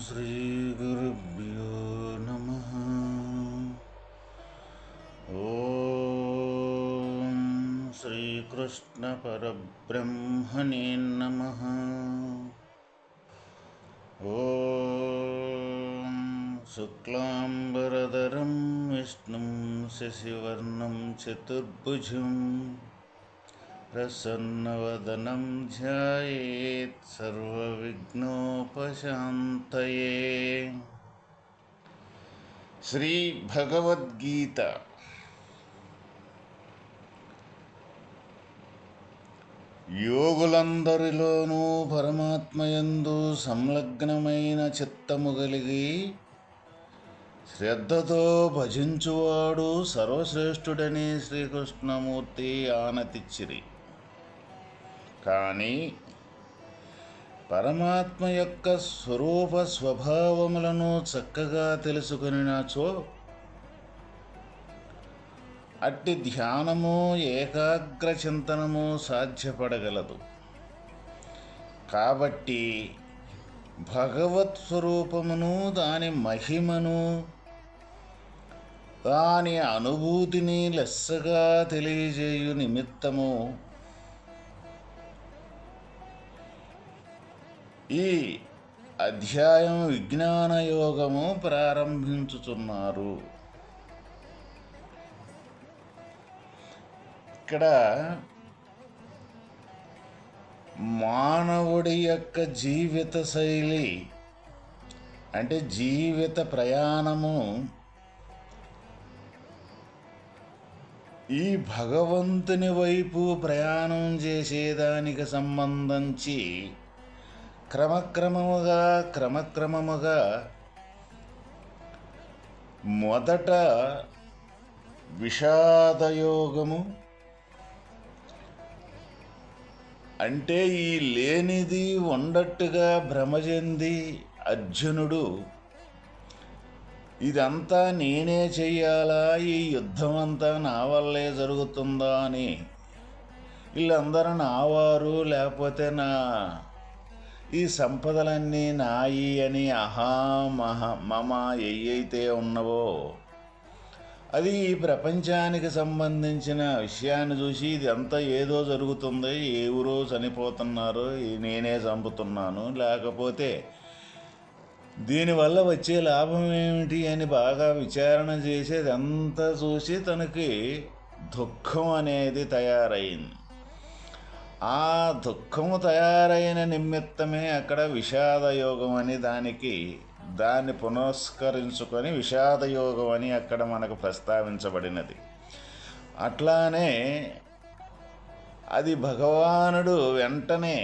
శ్రీగురుభ్యో నమః. ఓం శ్రీకృష్ణ పరబ్రహ్మణే నమః. ఓం శుక్లాంబరధరం విష్ణుం శశివర్ణం చతుర్భుజం ప్రసన్నవదనం ధ్యాయేత్ సర్వవిఘ్నోపశాంతయే. శ్రీ భగవద్గీత యోగులందరిలోనూ పరమాత్మయందు సంలగ్నమైన చిత్తము కలిగి శ్రద్ధతో భజించువాడు సర్వశ్రేష్ఠుడని శ్రీకృష్ణమూర్తి ఆనతిచ్చిరి. కానీ పరమాత్మ యొక్క స్వరూప స్వభావములను చక్కగా తెలుసుకొనినాచో అట్టి ధ్యానము ఏకాగ్ర చింతనము సాధ్యపడగలదు. కాబట్టి భగవత్ స్వరూపమును, దాని మహిమను, దాని అనుభూతిని లెస్సగా తెలియజేయు నిమిత్తము ఈ అధ్యాయం విజ్ఞాన యోగము ప్రారంభించుతున్నారు. ఇక్కడ మానవుడి యొక్క జీవిత శైలి అంటే జీవిత ప్రయాణము ఈ భగవంతుని వైపు ప్రయాణం చేసేదానికి సంబంధించి క్రమక్రమముగా మొదట విషాదయోగము అంటే ఈ లేనిది ఉండట్టుగా భ్రమ చెంది అర్జునుడు ఇదంతా నేనే చెయ్యాలా, ఈ యుద్ధం అంతా నా వల్లే జరుగుతుందా అని, వీళ్ళందరూ నావారు లేకపోతే నా ఈ సంపదలన్నీ నాయి అని మమ ఏవైతే ఉన్నవో అది ఈ ప్రపంచానికి సంబంధించిన విషయాన్ని చూసి ఇది అంతా ఏదో జరుగుతుంది, ఎవరో చనిపోతున్నారు, నేనే చంపుతున్నాను, లేకపోతే దీనివల్ల వచ్చే లాభం ఏమిటి అని బాగా విచారణ చేసేది అంతా చూసి తనకి దుఃఖం అనేది తయారైంది. ఆ దుఃఖము తయారైన నిమిత్తమే అక్కడ విషాదయోగం అని దాన్ని పునస్కరించుకొని విషాదయోగం అని అక్కడ మనకు ప్రస్తావించబడినది. అట్లానే అది భగవానుడు వెంటనే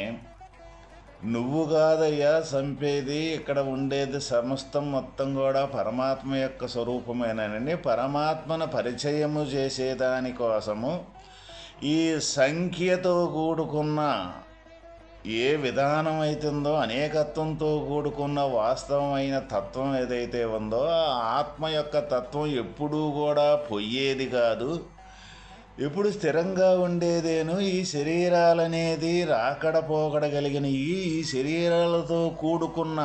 నువ్వు కాదయ్యా చంపేది, ఇక్కడ ఉండేది సమస్తం మొత్తం కూడా పరమాత్మ యొక్క స్వరూపమేనని పరమాత్మను పరిచయము చేసేదానికోసము ఈ సంఖ్యతో కూడుకున్న ఏ విధానం అవుతుందో అనేకత్వంతో కూడుకున్న వాస్తవమైన తత్వం ఏదైతే ఉందో ఆ ఆత్మ యొక్క తత్వం ఎప్పుడూ కూడా పొయ్యేది కాదు, ఎప్పుడు స్థిరంగా ఉండేదేను. ఈ శరీరాలనేది రాకడ పోకడగలిగిన ఈ శరీరాలతో కూడుకున్న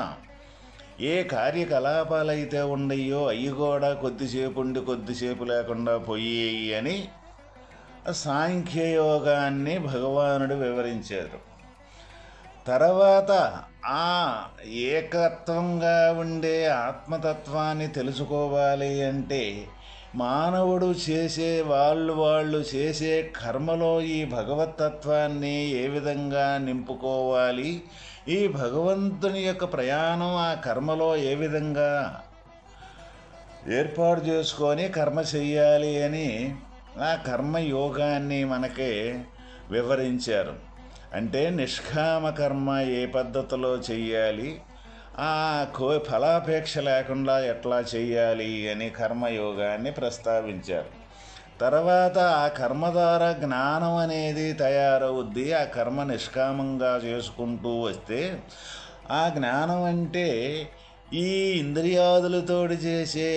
ఏ కార్యకలాపాలైతే ఉండయో అవి కూడా కొద్దిసేపు ఉండి కొద్దిసేపు లేకుండా పోయేయి అని సాంఖ్యయోగాన్ని భగవానుడు వివరించారు. తర్వాత ఆ ఏకత్వంగా ఉండే ఆత్మతత్వాన్ని తెలుసుకోవాలి అంటే మానవుడు చేసే వాళ్ళు చేసే కర్మలో ఈ భగవతత్వాన్ని ఏ విధంగా నింపుకోవాలి, ఈ భగవంతుని యొక్క ప్రయాణం ఆ కర్మలో ఏ విధంగా ఏర్పాటు చేసుకొని కర్మ చెయ్యాలి అని ఆ కర్మయోగాన్ని మనకి వివరించారు. అంటే నిష్కామ కర్మ ఏ పద్ధతిలో చెయ్యాలి, ఆ ఫలాపేక్ష లేకుండా ఎట్లా చెయ్యాలి అని కర్మయోగాన్ని ప్రస్తావించారు. తర్వాత ఆ కర్మ ద్వారా జ్ఞానం అనేది తయారవుద్ది. ఆ కర్మ నిష్కామంగా చేసుకుంటూ వస్తే ఆ జ్ఞానం అంటే ఈ ఇంద్రియాదులతోటి చేసే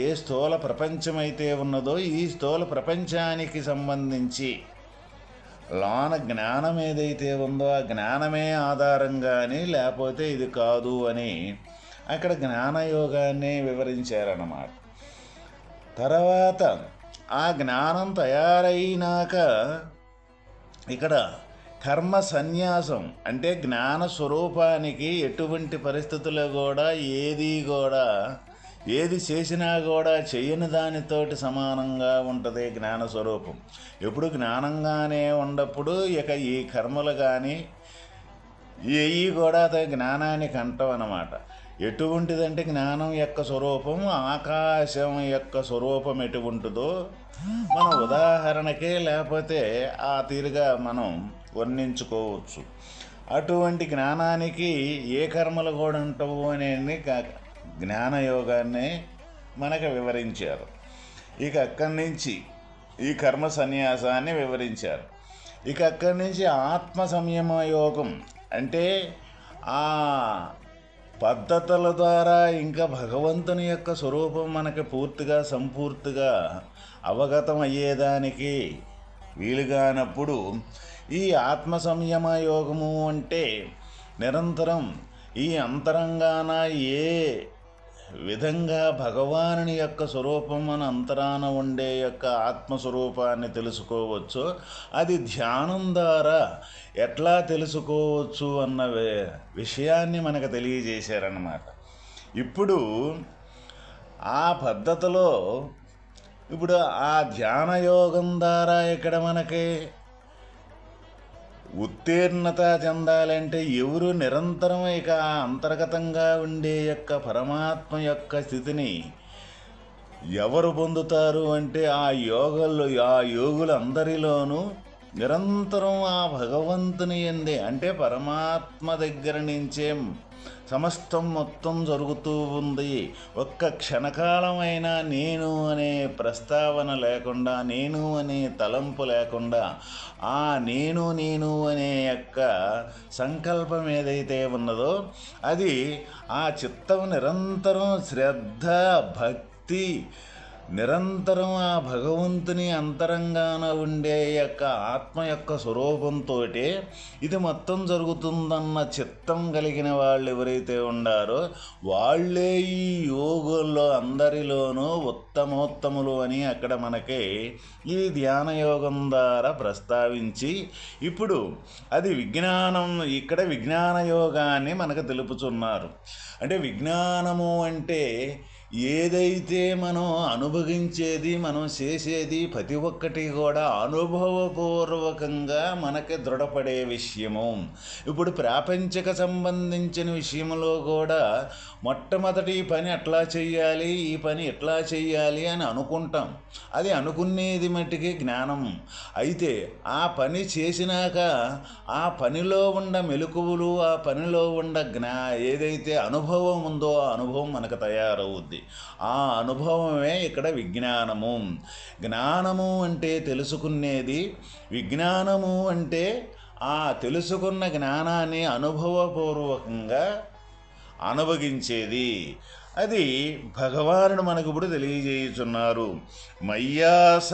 ఏ స్థూల ప్రపంచమైతే ఉన్నదో ఈ స్థూల ప్రపంచానికి సంబంధించి లోన జ్ఞానం ఏదైతే ఉందో ఆ జ్ఞానమే ఆధారంగాని లేకపోతే ఇది కాదు అని అక్కడ జ్ఞానయోగాన్ని వివరించారన్నమాట. తర్వాత ఆ జ్ఞానం తయారైనాక ఇక్కడ కర్మ సన్యాసం అంటే జ్ఞాన స్వరూపానికి ఎటువంటి పరిస్థితుల్లో కూడా ఏది చేసినా కూడా చేయని దానితోటి సమానంగా ఉంటుంది జ్ఞాన స్వరూపం. ఎప్పుడు జ్ఞానంగానే ఉన్నప్పుడు ఇక ఈ కర్మలు కానీ ఏవి కూడా జ్ఞానానికి అంటం అన్నమాట. ఎటువంటిదంటే జ్ఞానం యొక్క స్వరూపం ఆకాశం యొక్క స్వరూపం ఎటువంటిదో మనం ఉదాహరణకే లేకపోతే ఆ తీరుగా మనం వర్ణించుకోవచ్చు. అటువంటి జ్ఞానానికి ఏ కర్మలు కూడా ఉంటావు అనేది జ్ఞానయోగాన్ని మనకు వివరించారు. ఇక అక్కడి నుంచి ఈ కర్మ సన్యాసాన్ని వివరించారు. ఇక అక్కడి నుంచి ఆత్మ సంయమ యోగం అంటే ఆ పద్ధతుల ద్వారా ఇంకా భగవంతుని యొక్క స్వరూపం మనకి సంపూర్తిగా అవగతం అయ్యేదానికి వీలుగానప్పుడు ఈ ఆత్మ సంయమ యోగము అంటే నిరంతరం ఈ అంతరంగాన ఏ విధంగా భగవానుని యొక్క స్వరూపం మన అంతరాన ఉండే యొక్క ఆత్మస్వరూపాన్ని తెలుసుకోవచ్చు, అది ధ్యానం ద్వారా ఎట్లా తెలుసుకోవచ్చు అన్న విషయాన్ని మనకు తెలియజేశారన్నమాట. ఇప్పుడు ఆ పద్ధతిలో ఇప్పుడు ఆ ధ్యానయోగం ద్వారా ఇక్కడ మనకి ఉత్తీర్ణత చెందాలంటే ఎవరు నిరంతరం ఇక అంతర్గతంగా ఉండే యొక్క పరమాత్మ యొక్క స్థితిని ఎవరు పొందుతారు అంటే ఆ యోగులందరిలోనూ నిరంతరం ఆ భగవంతుని యందే అంటే పరమాత్మ దగ్గర నుంచే సమస్తం మొత్తం జరుగుతూ ఉంది. ఒక్క క్షణకాలమైనా నేను అనే ప్రస్తావన లేకుండా, నేను అనే తలంపు లేకుండా, ఆ నేను అనే యొక్క సంకల్పం ఏదైతే ఉన్నదో అది ఆ చిత్తం నిరంతరం శ్రద్ధ భక్తి నిరంతరం ఆ భగవంతుని అంతరంగాన ఉండే యొక్క ఆత్మ యొక్క స్వరూపంతో ఇది మొత్తం జరుగుతుందన్న చిత్తం కలిగిన వాళ్ళు ఎవరైతే ఉండారో వాళ్ళే ఈ యోగుల్లో అందరిలోనూ ఉత్తమోత్తములు అని అక్కడ మనకి ఈ ధ్యానయోగం ద్వారా ప్రస్తావించి ఇప్పుడు అది ఇక్కడ విజ్ఞాన యోగాన్ని మనకు తెలుపుతున్నారు. అంటే విజ్ఞానము అంటే ఏదైతే మనం అనుభవించేది మనం చేసేది ప్రతి ఒక్కటి కూడా అనుభవపూర్వకంగా మనకి దృఢపడే విషయము. ఇప్పుడు ప్రాపంచిక సంబంధించిన విషయంలో కూడా మొట్టమొదటి ఈ పని అట్లా చెయ్యాలి, ఈ పని ఎట్లా చెయ్యాలి అని అనుకుంటాం. అది అనుకునేది మట్టికి జ్ఞానం. అయితే ఆ పని చేసినాక ఆ పనిలో ఉన్న మెలకువలు, ఆ పనిలో ఉన్న ఏదైతే అనుభవం ఉందో ఆ అనుభవం మనకు తయారవుద్ది. ఆ అనుభవమే ఇక్కడ విజ్ఞానము. జ్ఞానము అంటే తెలుసుకునేది, విజ్ఞానము అంటే ఆ తెలుసుకున్న జ్ఞానాన్ని అనుభవపూర్వకంగా అనుభవించేది. అది భగవానుడు మనకు ఇప్పుడు తెలియజేయుచున్నారు. మయ్యాసక్తమనాక్పార్థ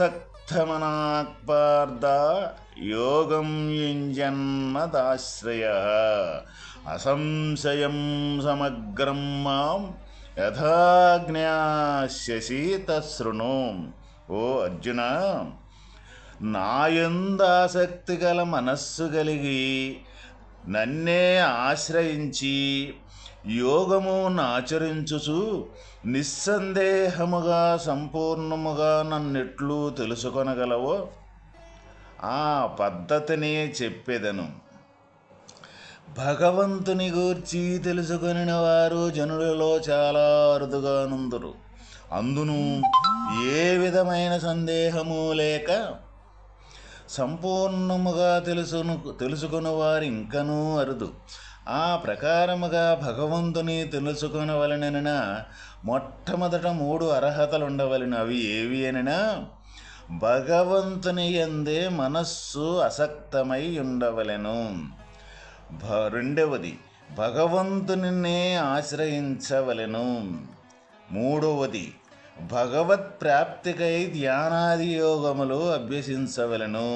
యోగం యుంజన్మదాశ్రయ అసంశయం సమగ్రం మాం యథాజ్ఞాస్యసి తశృణు. ఓ అర్జున, నాయందాసక్తి గల మనస్సు కలిగి నన్నే ఆశ్రయించి యోగమును ఆచరించుచు నిస్సందేహముగా సంపూర్ణముగా నన్నెట్లు తెలుసుకొనగలవో ఆ పద్ధతిని చెప్పెదను. భగవంతుని గూర్చి తెలుసుకొనిన వారు జనులలో చాలా అరుదుగా నుందురు. అందును ఏ విధమైన సందేహము లేక సంపూర్ణముగా తెలుసుకుని వారు ఇంకనూ అరుదు. ఆ ప్రకారముగా భగవంతుని తెలుసుకొనవలెనన మొట్టమొదట 3 అర్హతలు ఉండవలెను. అవి ఏవి అనినా, భగవంతుని యందే మనస్సు అసక్తమై ఉండవలెను. రెండవది, భగవంతునినే ఆశ్రయించవలెను. మూడవది, భగవత్ ప్రాప్తికై ధ్యానాది యోగములు అభ్యసించవలెను.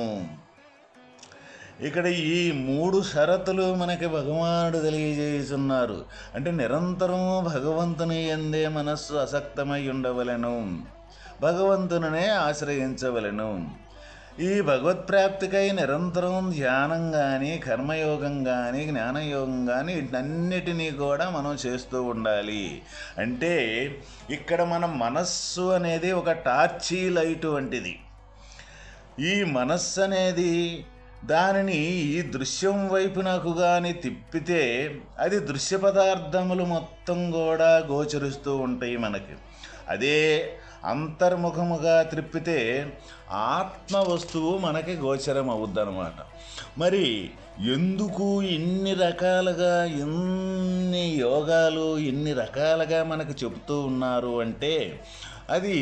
ఇక్కడ ఈ 3 షరతులు మనకి భగవానుడు తెలియజేస్తున్నారు. అంటే నిరంతరము భగవంతుని యందే మనస్సు అసక్తమై ఉండవలెను, భగవంతునినే ఆశ్రయించవలెను. ఈ భగవత్ప్రాప్తికై నిరంతరం ధ్యానం కానీ, కర్మయోగం కానీ, జ్ఞానయోగం కానీ వీటన్నిటినీ కూడా మనం చేస్తూ ఉండాలి. అంటే ఇక్కడ మన మనస్సు అనేది ఒక టార్చీ లైట్ వంటిది. ఈ మనస్సు అనేది దానిని ఈ దృశ్యం వైపు నాకు కానీ తిప్పితే అది దృశ్య పదార్థములు మొత్తం కూడా గోచరిస్తూ ఉంటాయి మనకి. అదే అంతర్ముఖముగా త్రిప్పితే ఆత్మ వస్తువు మనకి గోచరం అవుద్దనమాట. మరి ఎందుకు ఇన్ని రకాలుగా ఎన్ని యోగాలు ఇన్ని రకాలుగా మనకు చెబుతూ ఉన్నారు అంటే, అది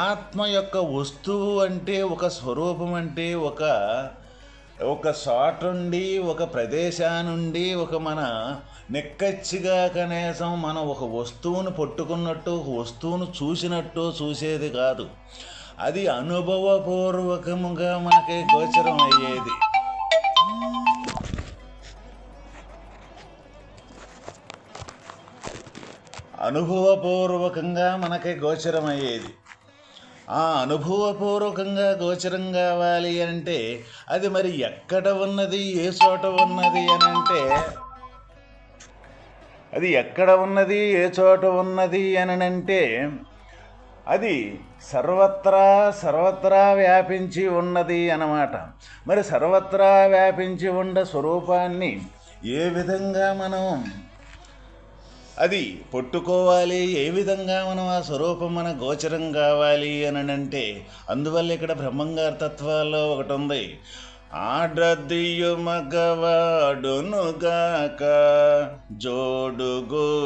ఆత్మ యొక్క వస్తువు అంటే ఒక స్వరూపం అంటే ఒక చోట నుండి ఒక ప్రదేశానుండి ఒక మన నిక్కచ్చిగా కనీసం మనం ఒక వస్తువును పట్టుకున్నట్టు ఒక వస్తువును చూసినట్టు చూసేది కాదు. అది అనుభవపూర్వకముగా మనకి గోచరం అయ్యేది. అనుభవపూర్వకంగా మనకి గోచరం అయ్యేది. ఆ అనుభవపూర్వకంగా గోచరం కావాలి అంటే అది మరి ఎక్కడ ఉన్నది, ఏ చోట ఉన్నది అని అంటే, అది ఎక్కడ ఉన్నది, ఏ చోట ఉన్నది అని అంటే అది సర్వత్రా వ్యాపించి ఉన్నది అన్నమాట. మరి సర్వత్రా వ్యాపించి ఉన్న స్వరూపాన్ని ఏ విధంగా మనం అది పట్టుకోవాలి, ఏ విధంగా మనం ఆ స్వరూపం మన గోచరం కావాలి అని అంటే, అందువల్ల ఇక్కడ బ్రహ్మంగారి తత్వాల్లో ఒకటి ఉంది. ఆడదియు మగవాడునుగాక జోడుగూడియుండగాను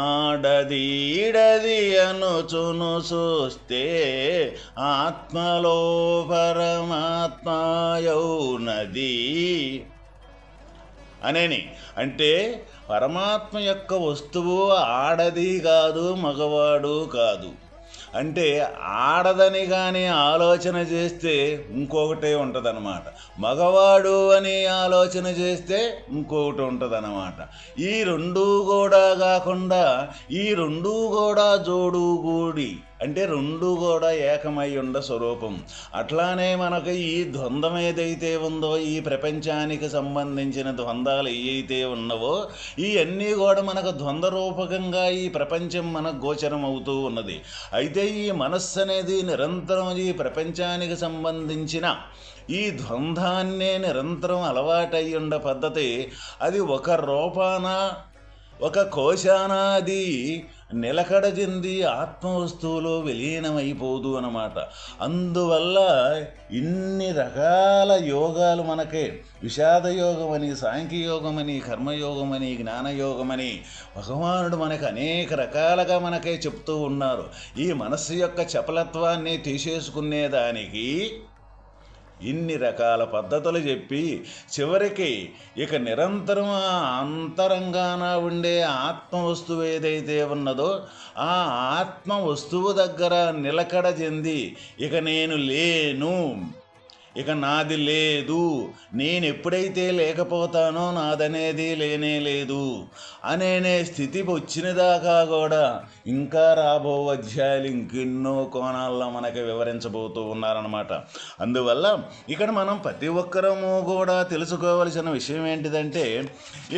ఆడదీడది అనుచును చూస్తే ఆత్మలో పరమాత్మయౌనది అనేని. అంటే పరమాత్మ యొక్క వస్తువు ఆడది కాదు, మగవాడు కాదు. అంటే ఆడదని కానీ ఆలోచన చేస్తే ఇంకొకటే ఉంటుందన్నమాట, మగవాడు అని ఆలోచన చేస్తే ఇంకొకటి ఉంటుందన్నమాట. ఈ రెండూ కూడా కాకుండా ఈ రెండూ కూడా జోడుగూడి అంటే రెండు కూడా ఏకమై ఉండ స్వరూపం. అట్లానే మనకు ఈ ద్వంద్వం ఏదైతే ఉందో, ఈ ప్రపంచానికి సంబంధించిన ద్వంద్వాలు ఏవైతే ఉన్నవో ఇవన్నీ కూడా మనకు ద్వంద్వ రూపకంగా ఈ ప్రపంచం మనకు గోచరం అవుతూ ఉన్నది. అయితే ఈ మనస్సు అనేది నిరంతరం ఈ ప్రపంచానికి సంబంధించిన ఈ ద్వంద్వాన్నే నిరంతరం అలవాటై ఉండ పద్ధతి, అది ఒక రూపాన ఒక కోశాన అది నిలకడ చెంది ఆత్మవస్తువులో విలీనమైపోదు అన్నమాట. అందువల్ల ఇన్ని రకాల యోగాలు మనకే విషాద యోగమని, సాంఖ్యయోగమని, కర్మయోగమని, జ్ఞానయోగమని భగవానుడు మనకు అనేక రకాలుగా మనకే చెప్తూ ఉన్నారు. ఈ మనస్సు యొక్క చపలత్వాన్ని తీసేసుకునేదానికి ఇన్ని రకాల పద్ధతులు చెప్పి చివరికి ఇక నిరంతరం ఆ అంతరంగాన ఉండే ఆత్మ వస్తువు ఏదైతే ఉన్నదో ఆ ఆత్మ వస్తువు దగ్గర నిలకడ చెంది ఇక నేను లేను, ఇక నాది లేదు, నేను ఎప్పుడైతే లేకపోతానో నాదనేది లేనే లేదు అనే స్థితి వచ్చిన దాకా కూడా ఇంకా రాబో అధ్యాయులు ఇంకెన్నో కోణాల్లో మనకి వివరించబోతూ ఉన్నారన్నమాట. అందువల్ల ఇక్కడ మనం ప్రతి ఒక్కరము కూడా తెలుసుకోవలసిన విషయం ఏంటిదంటే,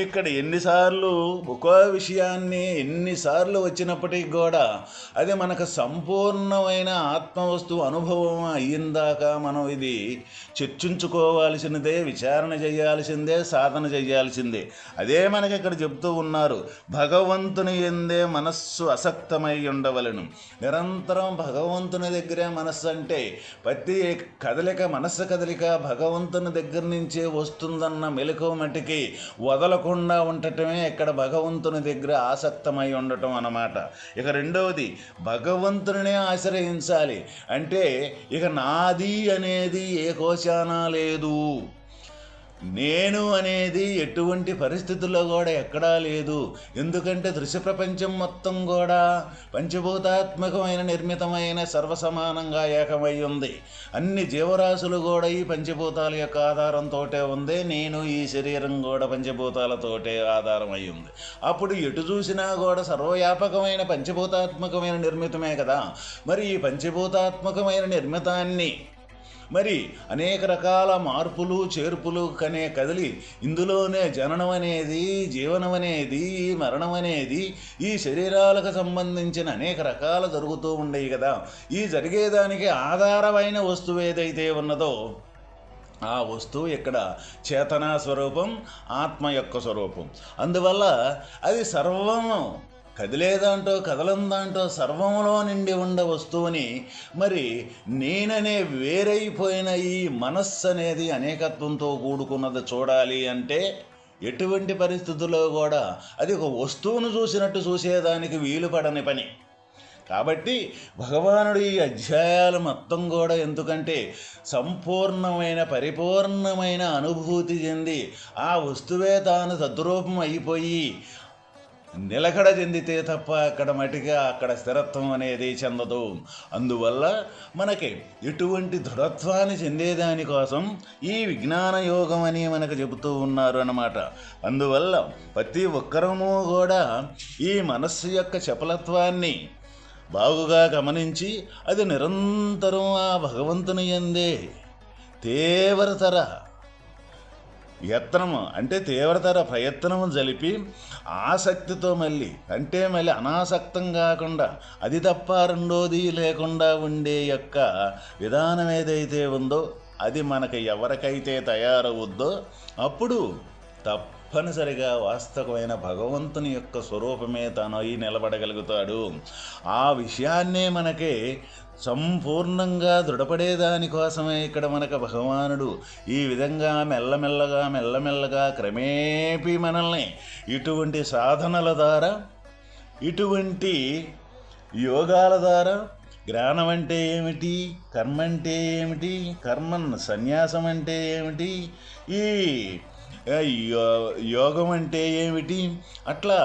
ఇక్కడ ఎన్నిసార్లు ఒక్కో విషయాన్ని ఎన్నిసార్లు వచ్చినప్పటికీ కూడా అది మనకు సంపూర్ణమైన ఆత్మవస్తువు అనుభవం అయ్యిందాకా మనం ఇది చర్చించుకోవాల్సినదే, విచారణ చేయాల్సిందే, సాధన చేయాల్సిందే. అదే మనకి ఇక్కడ చెప్తూ ఉన్నారు, భగవంతుని యందే మనస్సు అసక్తమై ఉండవలను. నిరంతరం భగవంతుని దగ్గరే మనస్సు అంటే ప్రతి కదలిక, మనస్సు కదలిక భగవంతుని దగ్గర నుంచే వస్తుందన్న మెలకువ మట్టికి వదలకుండా ఉండటమే ఇక్కడ భగవంతుని దగ్గర ఆసక్తమై ఉండటం అన్నమాట. ఇక రెండవది భగవంతునినే ఆశ్రయించాలి. అంటే ఇక నాది అనేది ఏ కోశానా లేదు, నేను అనేది ఎటువంటి పరిస్థితుల్లో కూడా ఎక్కడా లేదు. ఎందుకంటే దృశ్య ప్రపంచం మొత్తం కూడా పంచభూతాత్మకమైన నిర్మితమైన సర్వసమానంగా ఏకమై ఉంది. అన్ని జీవరాశులు కూడా ఈ పంచభూతాల యొక్క ఆధారంతో ఉంది. నేను ఈ శరీరం కూడా పంచభూతాలతోటే ఆధారమై ఉంది. అప్పుడు ఎటు చూసినా కూడా సర్వవ్యాపకమైన పంచభూతాత్మకమైన నిర్మితమే కదా. మరి ఈ పంచభూతాత్మకమైన నిర్మితాన్ని మరి అనేక రకాల మార్పులు చేర్పులు కదిలి ఇందులోనే జననం అనేది, జీవనం అనేది, మరణం అనేది ఈ శరీరాలకు సంబంధించిన అనేక రకాలు జరుగుతూ ఉండేవి కదా. ఈ జరిగేదానికి ఆధారమైన వస్తువు ఏదైతే ఉన్నదో ఆ వస్తువు ఇక్కడ చేతనా స్వరూపం, ఆత్మ యొక్క స్వరూపం. అందువల్ల అది సర్వము కదిలేదాంటో కదలందాంటో సర్వంలో నిండి ఉండే వస్తువుని మరి నేననే వేరైపోయిన ఈ మనస్సు అనేది అనేకత్వంతో కూడుకున్నది చూడాలి అంటే ఎటువంటి పరిస్థితుల్లో కూడా అది ఒక వస్తువును చూసినట్టు చూసేదానికి వీలు పడని పని. కాబట్టి భగవానుడు ఈ అధ్యాయాలు మొత్తం కూడా ఎందుకంటే సంపూర్ణమైన పరిపూర్ణమైన అనుభూతి చెంది ఆ వస్తువే తాను తద్రూపం అయిపోయి నిలకడ చెందితే తప్ప అక్కడ స్థిరత్వం అనేది చెందదు. అందువల్ల మనకి ఎటువంటి దృఢత్వాన్ని చెందేదానికోసం ఈ విజ్ఞాన యోగం అని మనకు చెబుతూ ఉన్నారు అన్నమాట. అందువల్ల ప్రతి ఒక్కరము కూడా ఈ మనస్సు యొక్క చపలత్వాన్ని బాగుగా గమనించి అది నిరంతరం ఆ భగవంతుని యందే తీవ్రతర యత్నము అంటే తీవ్రతర ప్రయత్నము జరిపి ఆసక్తితో మళ్ళీ అనాసక్తం కాకుండా అది తప్ప రెండోది లేకుండా ఉండే యొక్క విధానం ఏదైతే ఉందో అది మనకు ఎవరికైతే తయారవుద్దో అప్పుడు తప్పనిసరిగా వాస్తవమైన భగవంతుని యొక్క స్వరూపమే తాను అయి నిలబడగలుగుతాడు. ఆ విషయాన్నే మనకి సంపూర్ణంగా దృఢపడేదానికోసమే ఇక్కడ మనకు భగవానుడు ఈ విధంగా మెల్లమెల్లగా క్రమేపీ మనల్ని ఇటువంటి సాధనల ద్వారా, ఇటువంటి యోగాల ద్వారా జ్ఞానం అంటే ఏమిటి, కర్మ అంటే ఏమిటి, సన్యాసం అంటే ఏమిటి, ఈ యోగం అంటే ఏమిటి, అట్లా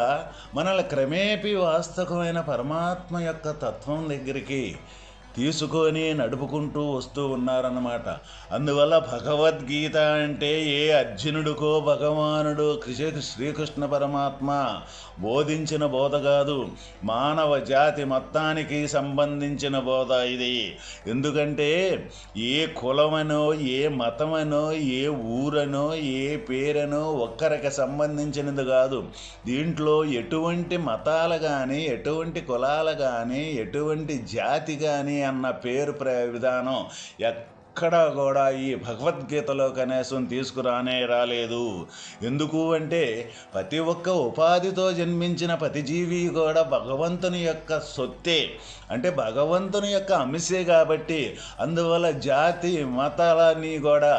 మనల్ని క్రమేపీ వాస్తవమైన పరమాత్మ యొక్క తత్వం దగ్గరికి తీసుకొని నడుపుకుంటూ వస్తూ ఉన్నారన్నమాట. అందువల్ల భగవద్గీత అంటే ఏ అర్జునుడికో భగవానుడు శ్రీకృష్ణ పరమాత్మ బోధించిన బోధ కాదు, మానవ జాతి మొత్తానికి సంబంధించిన బోధ ఇది. ఎందుకంటే ఏ కులమనో, ఏ మతమనో, ఏ ఊరనో, ఏ పేరనో ఒక్కరికి సంబంధించినది కాదు. దీంట్లో ఎటువంటి మతాలు కానీ, ఎటువంటి కులాలు కానీ, ఎటువంటి జాతి కానీ అన్న పేరు విధానం ఎక్కడ కూడా ఈ భగవద్గీతలో కనీసం తీసుకురానే రాలేదు. ఎందుకు అంటే ప్రతి ఒక్క ఉపాధితో జన్మించిన ప్రతి జీవి కూడా భగవంతుని యొక్క సొత్తే, అంటే భగవంతుని యొక్క అంశే. కాబట్టి అందువల్ల జాతి మతాలన్నీ కూడా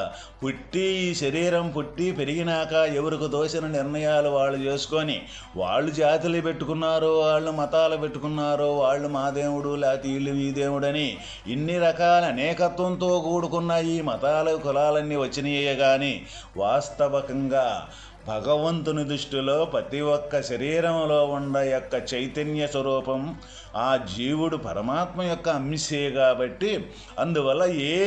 ఈ శరీరం పుట్టి పెరిగినాక ఎవరికి దోచిన నిర్ణయాలు వాళ్ళు చేసుకొని వాళ్ళు జాతులు పెట్టుకున్నారు, వాళ్ళు మతాలు పెట్టుకున్నారు, వాళ్ళు మా దేవుడు లేకపోతే వీళ్ళు ఈ దేవుడని ఇన్ని రకాల అనేకత్వంతో కూడుకున్న ఈ మతాలు కులాలన్నీ వచ్చినాయే కానీ వాస్తవకంగా భగవంతుని దృష్టిలో ప్రతి ఒక్క శరీరంలో ఉన్న యొక్క చైతన్య స్వరూపం ఆ జీవుడు పరమాత్మ యొక్క అంశే. కాబట్టి అందువల్ల ఏ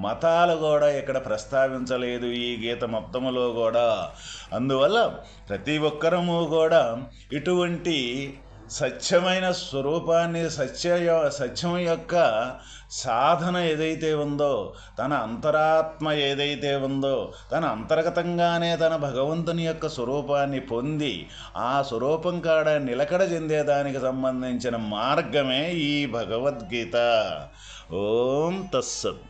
మతాలు కూడా ఇక్కడ ప్రస్తావించలేదు ఈ గీత మొత్తములో కూడా. అందువల్ల ప్రతి ఒక్కరము కూడా ఇటువంటి సత్యమైన స్వరూపాన్ని, సత్యం యొక్క సాధన ఏదైతే ఉందో, తన అంతరాత్మ ఏదైతే ఉందో, తన అంతర్గతంగానే తన భగవంతుని యొక్క స్వరూపాన్ని పొంది ఆ స్వరూపం కాడ నిలకడ చెందేదానికి సంబంధించిన మార్గమే ఈ భగవద్గీత. ఓం తస్సత్.